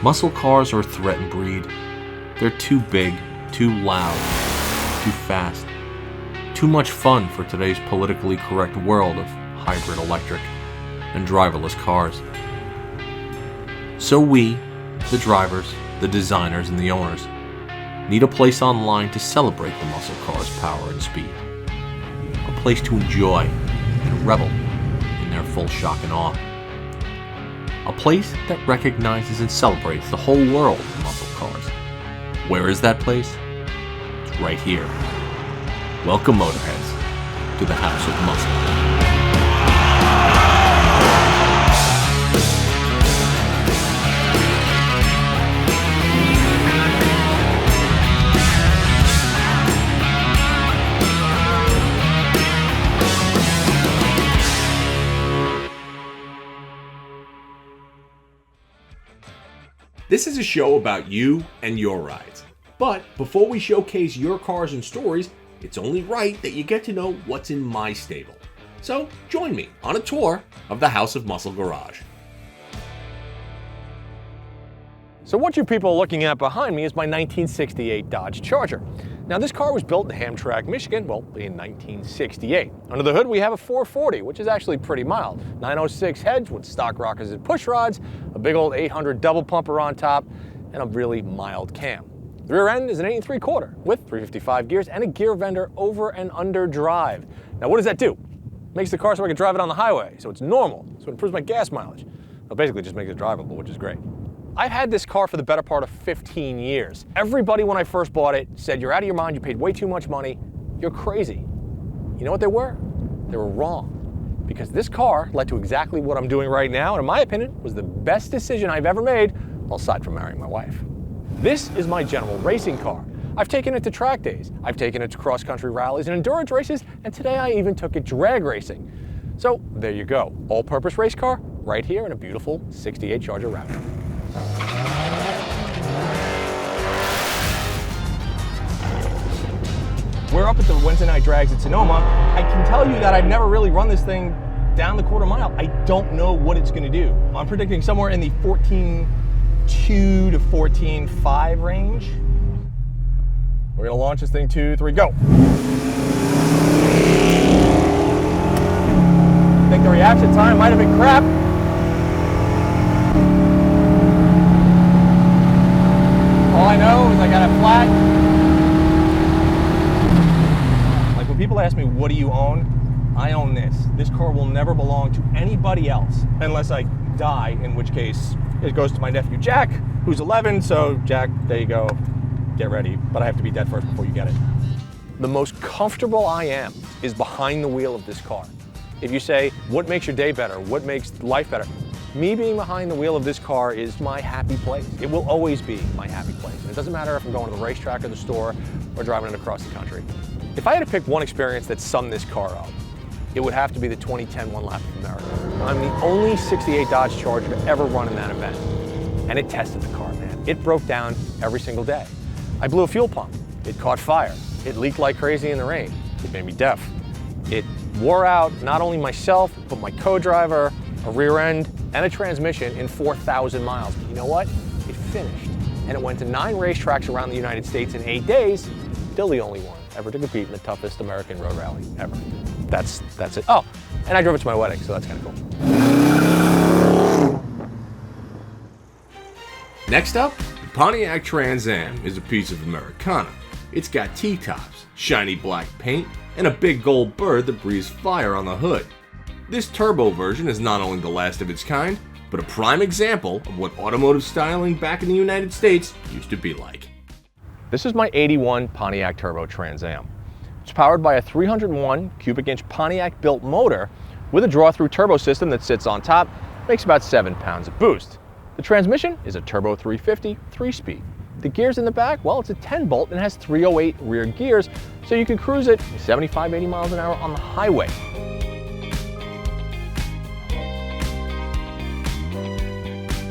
Muscle cars are a threatened breed. They're too big, too loud, too fast, too much fun for today's politically correct world of hybrid electric and driverless cars. So we, the drivers, the designers, and the owners, need a place online to celebrate the muscle car's power and speed. A place to enjoy and revel in their full shock and awe. A place that recognizes and celebrates the whole world of muscle cars. Where is that place? It's right here. Welcome, motorheads, to the House of Muscle. This is a show about you and your rides. But before we showcase your cars and stories, it's only right that you get to know what's in my stable. So join me on a tour of the House of Muscle Garage. So what you people are looking at behind me is my 1968 Dodge Charger. Now this car was built in Hamtramck, Michigan, well, in 1968. Under the hood we have a 440, which is actually pretty mild. 906 heads with stock rockers and push rods, a big old 800 double pumper on top, and a really mild cam. The rear end is an 8 3/4 with 355 gears and a gear vendor over and under drive. Now what does that do? Makes the car so I can drive it on the highway, so it's normal, so it improves my gas mileage. Well, basically just makes it drivable, which is great. I've had this car for the better part of 15 years. Everybody when I first bought it said, you're out of your mind, you paid way too much money, you're crazy. You know what they were? They were wrong. Because this car led to exactly what I'm doing right now, and in my opinion, was the best decision I've ever made, well, aside from marrying my wife. This is my general racing car. I've taken it to track days, I've taken it to cross-country rallies and endurance races, and today I even took it drag racing. So there you go, all-purpose race car, right here in a beautiful 68 Charger Raptor. We're up at the Wednesday night drags at Sonoma. I can tell you that I've never really run this thing down the quarter mile. I don't know what it's gonna do. I'm predicting somewhere in the 14.2 to 14.5 range. We're gonna launch this thing, 2, 3, go. I think the reaction time might have been crap. All I know is I got it flat. Like when people ask me, what do you own? I own this. This car will never belong to anybody else unless I die, in which case it goes to my nephew Jack, who's 11. So Jack, there you go, get ready. But I have to be dead first before you get it. The most comfortable I am is behind the wheel of this car. If you say, what makes your day better? What makes life better? Me being behind the wheel of this car is my happy place. It will always be my happy place. And it doesn't matter if I'm going to the racetrack or the store or driving it across the country. If I had to pick one experience that summed this car up, it would have to be the 2010 One Lap of America. I'm the only 68 Dodge Charger to ever run in that event. And it tested the car, man. It broke down every single day. I blew a fuel pump. It caught fire. It leaked like crazy in the rain. It made me deaf. It wore out not only myself, but my co-driver, a rear end, and a transmission in 4,000 miles. But you know what? It finished. And it went to 9 racetracks around the United States in 8 days. Still the only one ever to compete in the toughest American road rally ever. That's it. Oh, and I drove it to my wedding, so that's kind of cool. Next up, the Pontiac Trans Am is a piece of Americana. It's got T-tops, shiny black paint, and a big gold bird that breathes fire on the hood. This turbo version is not only the last of its kind, but a prime example of what automotive styling back in the United States used to be like. This is my 81 Pontiac Turbo Trans Am. It's powered by a 301 cubic inch Pontiac built motor with a draw-through turbo system that sits on top, makes about 7 pounds of boost. The transmission is a turbo 350 3-speed. The gears in the back, well, it's a 10-bolt and has 308 rear gears, so you can cruise it 75, 80 miles an hour on the highway.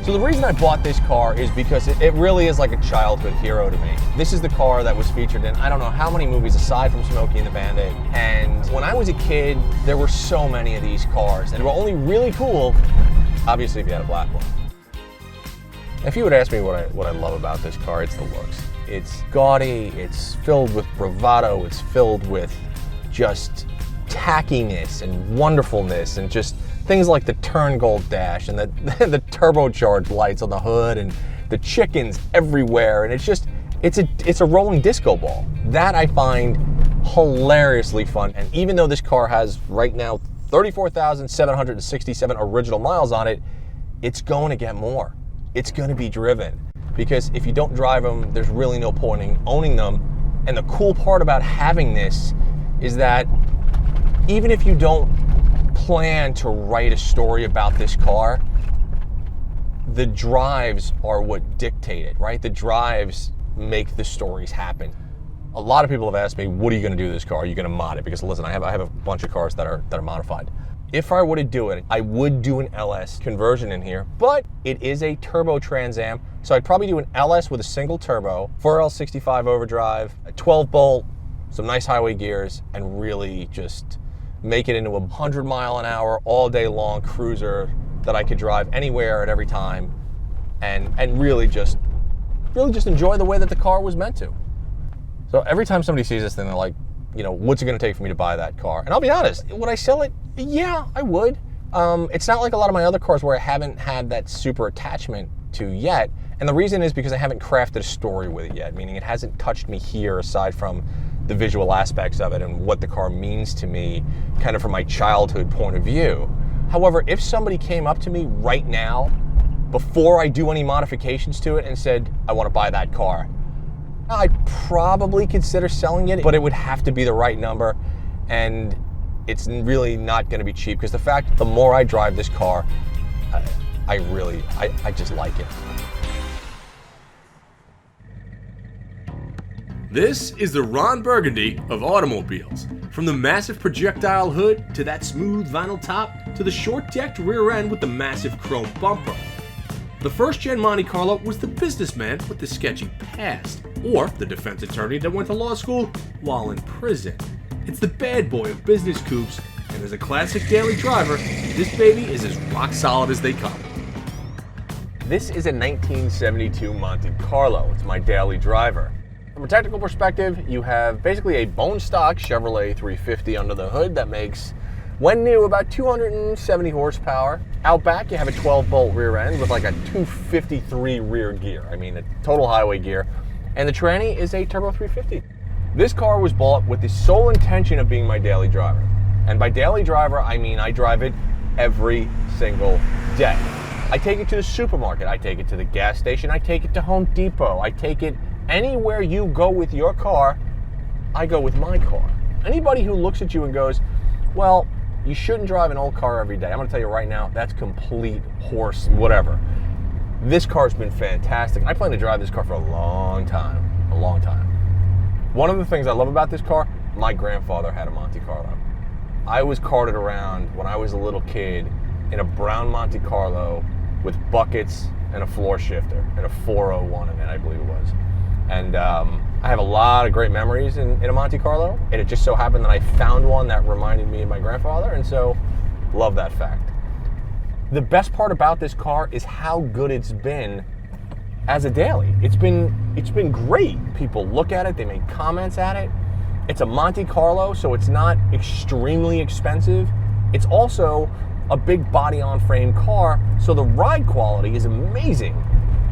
So the reason I bought this car is because it really is like a childhood hero to me. This is the car that was featured in I don't know how many movies aside from Smokey and the Bandit. And when I was a kid, there were so many of these cars, and they were only really cool, obviously, if you had a black one. If you would ask me what I love about this car, it's the looks. It's gaudy, it's filled with bravado, it's filled with just tackiness and wonderfulness, and just things like the turn gold dash and the turbocharged lights on the hood and the chickens everywhere, and it's a rolling disco ball. That I find hilariously fun. And even though this car has right now 34,767 original miles on it, it's going to get more. It's going to be driven, because if you don't drive them, there's really no point in owning them. And the cool part about having this is that even if you don't plan to write a story about this car, the drives are what dictate it, right? The drives make the stories happen. A lot of people have asked me, what are you going to do to this car? Are you going to mod it? Because listen, I have a bunch of cars that are modified. If I were to do it, I would do an LS conversion in here, but it is a turbo Trans Am, so I'd probably do an LS with a single turbo, 4L65 overdrive, a 12 bolt, some nice highway gears, and really just make it into a 100-mile-an-hour, all day long cruiser that I could drive anywhere at every time, and really just enjoy the way that the car was meant to. So every time somebody sees this thing, they're like, what's it going to take for me to buy that car? And I'll be honest, would I sell it? Yeah, I would. It's not like a lot of my other cars where I haven't had that super attachment to yet. And the reason is because I haven't crafted a story with it yet, meaning it hasn't touched me here aside from the visual aspects of it and what the car means to me kind of from my childhood point of view. However, if somebody came up to me right now, before I do any modifications to it, and said, I want to buy that car, I'd probably consider selling it, but it would have to be the right number, and it's really not going to be cheap, because the more I drive this car, I just like it. This is the Ron Burgundy of automobiles. From the massive projectile hood to that smooth vinyl top to the short-decked rear end with the massive chrome bumper. The first-gen Monte Carlo was the businessman with the sketchy past, or the defense attorney that went to law school while in prison. It's the bad boy of business coupes, and as a classic daily driver, this baby is as rock solid as they come. This is a 1972 Monte Carlo. It's my daily driver. From a technical perspective, you have basically a bone stock Chevrolet 350 under the hood that makes, when new, about 270 horsepower. Out back, you have a 12-bolt rear end with like a 253 rear gear. I mean, a total highway gear. And the tranny is a turbo 350. This car was bought with the sole intention of being my daily driver. And by daily driver, I mean I drive it every single day. I take it to the supermarket. I take it to the gas station. I take it to Home Depot. I take it anywhere you go with your car, I go with my car. Anybody who looks at you and goes, well, you shouldn't drive an old car every day, I'm going to tell you right now, that's complete horse whatever. This car's been fantastic. I plan to drive this car for a long time. One of the things I love about this car, my grandfather had a Monte Carlo. I was carted around when I was a little kid in a brown Monte Carlo with buckets and a floor shifter and a 401 in it, I believe it was. And I have a lot of great memories in a Monte Carlo, and it just so happened that I found one that reminded me of my grandfather, and so love that fact. The best part about this car is how good it's been as a daily. It's been great. People look at it, they make comments at it. It's a Monte Carlo, so it's not extremely expensive. It's also a big body-on-frame car, so the ride quality is amazing,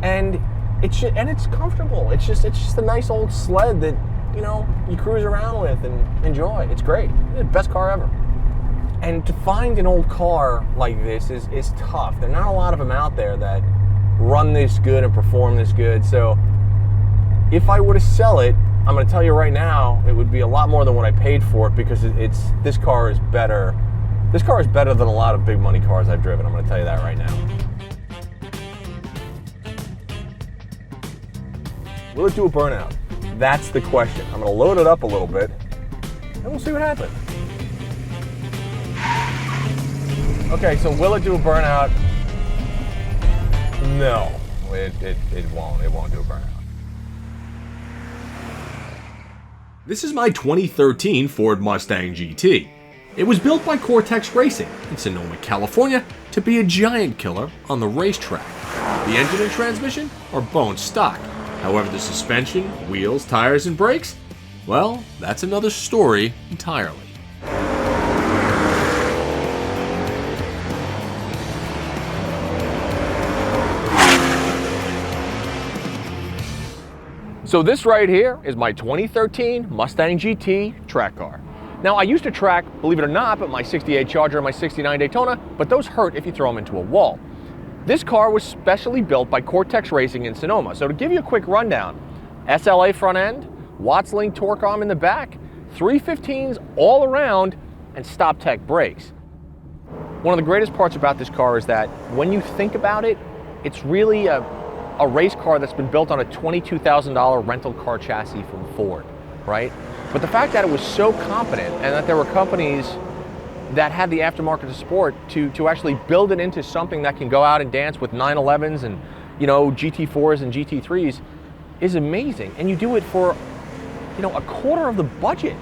and it's comfortable. It's just a nice old sled that you cruise around with and enjoy. It's great. It's the best car ever. And to find an old car like this is tough. There are not a lot of them out there that run this good and perform this good. So if I were to sell it, I'm going to tell you right now, it would be a lot more than what I paid for it, because this car is better. This car is better than a lot of big money cars I've driven. I'm going to tell you that right now. Will it do a burnout? That's the question. I'm going to load it up a little bit, and we'll see what happens. Okay, so will it do a burnout? No, it won't. It won't do a burnout. This is my 2013 Ford Mustang GT. It was built by Cortex Racing in Sonoma, California to be a giant killer on the racetrack. The engine and transmission are bone stock. However, the suspension, wheels, tires, and brakes, well, that's another story entirely. So this right here is my 2013 Mustang GT track car. Now I used to track, believe it or not, but my 68 Charger and my 69 Daytona, but those hurt if you throw them into a wall. This car was specially built by Cortex Racing in Sonoma. So to give you a quick rundown, SLA front end, Watts Link torque arm in the back, 315s all around, and Stop Tech brakes. One of the greatest parts about this car is that when you think about it, it's really a race car that's been built on a $22,000 rental car chassis from Ford, right? But the fact that it was so competent and that there were companies that had the aftermarket support to actually build it into something that can go out and dance with 911s and, you know, GT4s and GT3s is amazing. And you do it for, you know, a quarter of the budget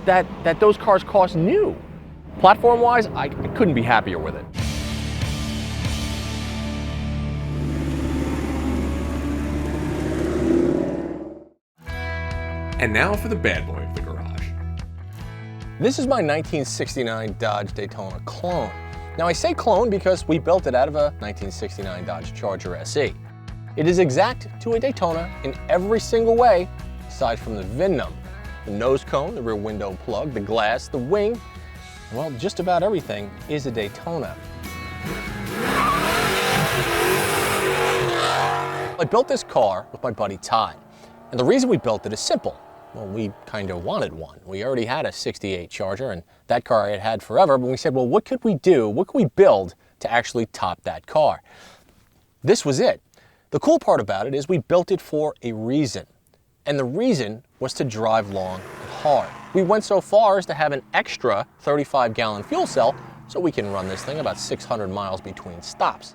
that those cars cost new. Platform-wise, I couldn't be happier with it. And now for the bad boy of the garage. This is my 1969 Dodge Daytona Clone. Now I say clone because we built it out of a 1969 Dodge Charger SE. It is exact to a Daytona in every single way, aside from the VIN number. The nose cone, the rear window plug, the glass, the wing, well, just about everything is a Daytona. I built this car with my buddy Ty, and the reason we built it is simple. Well, we kind of wanted one. We already had a 68 Charger, and that car I had had forever, but we said, well, what could we do? What could we build to actually top that car? This was it. The cool part about it is we built it for a reason, and the reason was to drive long and hard. We went so far as to have an extra 35-gallon fuel cell so we can run this thing about 600 miles between stops.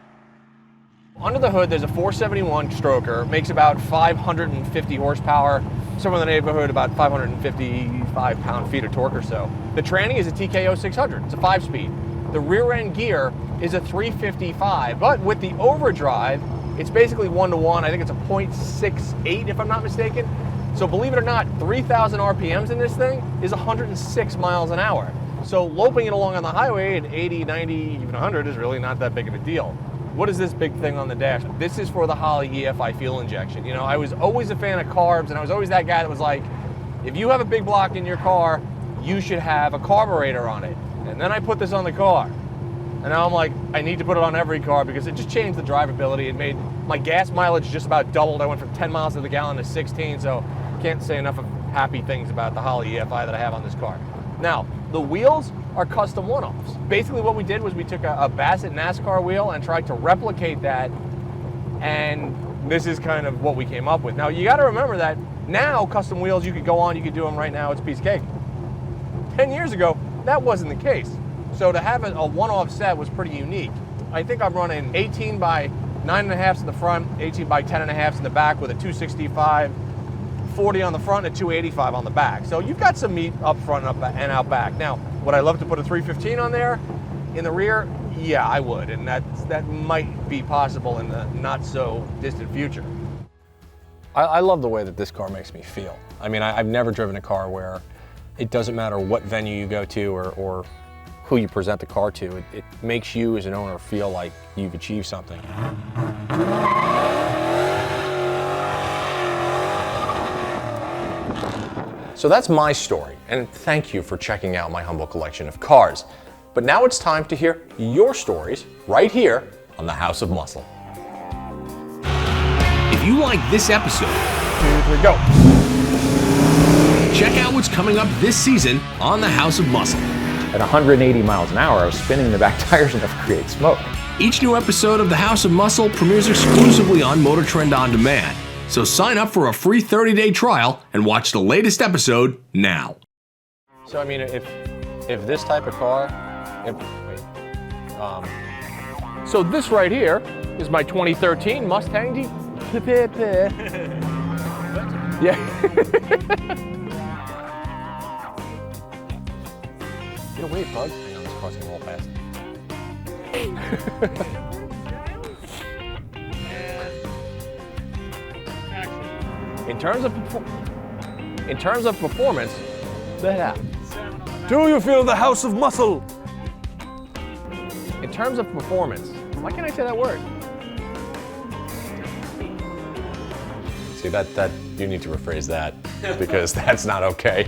Under the hood, there's a 471 stroker, makes about 550 horsepower, somewhere in the neighborhood about 555 pound-feet of torque or so. The tranny is a TKO 600, it's a 5-speed. The rear end gear is a 355, but with the overdrive, it's basically 1-to-1. I think it's a 0.68 if I'm not mistaken. So believe it or not, 3,000 RPMs in this thing is 106 miles an hour. So loping it along on the highway at 80, 90, even 100 is really not that big of a deal. What is this big thing on the dash? This is for the Holley EFI fuel injection. You know, I was always a fan of carbs, and I was always that guy that was like, if you have a big block in your car, you should have a carburetor on it. And then I put this on the car. And now I'm like, I need to put it on every car because it just changed the drivability. It made my gas mileage just about doubled. I went from 10 miles to the gallon to 16, so can't say enough of happy things about the Holley EFI that I have on this car. Now, the wheels are custom one-offs. Basically what we did was we took a Bassett NASCAR wheel and tried to replicate that, and this is kind of what we came up with. Now, you gotta remember that now custom wheels, you could go on, you could do them right now, it's a piece of cake. 10 years ago, that wasn't the case. So to have a one-off set was pretty unique. I think I'm running 18 by 9.5s in the front, 18 by 10.5s in the back with a 265, 40 on the front and a 285 on the back. So you've got some meat up front and out back. Now, would I love to put a 315 on there in the rear? Yeah, I would, and that might be possible in the not so distant future. I love the way that this car makes me feel. I mean, I've never driven a car where it doesn't matter what venue you go to or who you present the car to. It makes you as an owner feel like you've achieved something. So that's my story, and thank you for checking out my humble collection of cars. But now it's time to hear your stories right here on the House of Muscle. If you like this episode, 2, 3, go. check out what's coming up this season on the House of Muscle. At 180 miles an hour, I was spinning the back tires enough to create smoke. Each new episode of the House of Muscle premieres exclusively on Motor Trend On Demand. So sign up for a free 30-day trial and watch the latest episode now. So I mean, if this type of car, so this right here is my 2013 Mustang GT. Yeah. Get away, bug. Hang on, it's crossing a little fast. In terms of performance, do you feel the house of muscle? In terms of performance, why can't I say that word? See, that you need to rephrase that because that's not okay.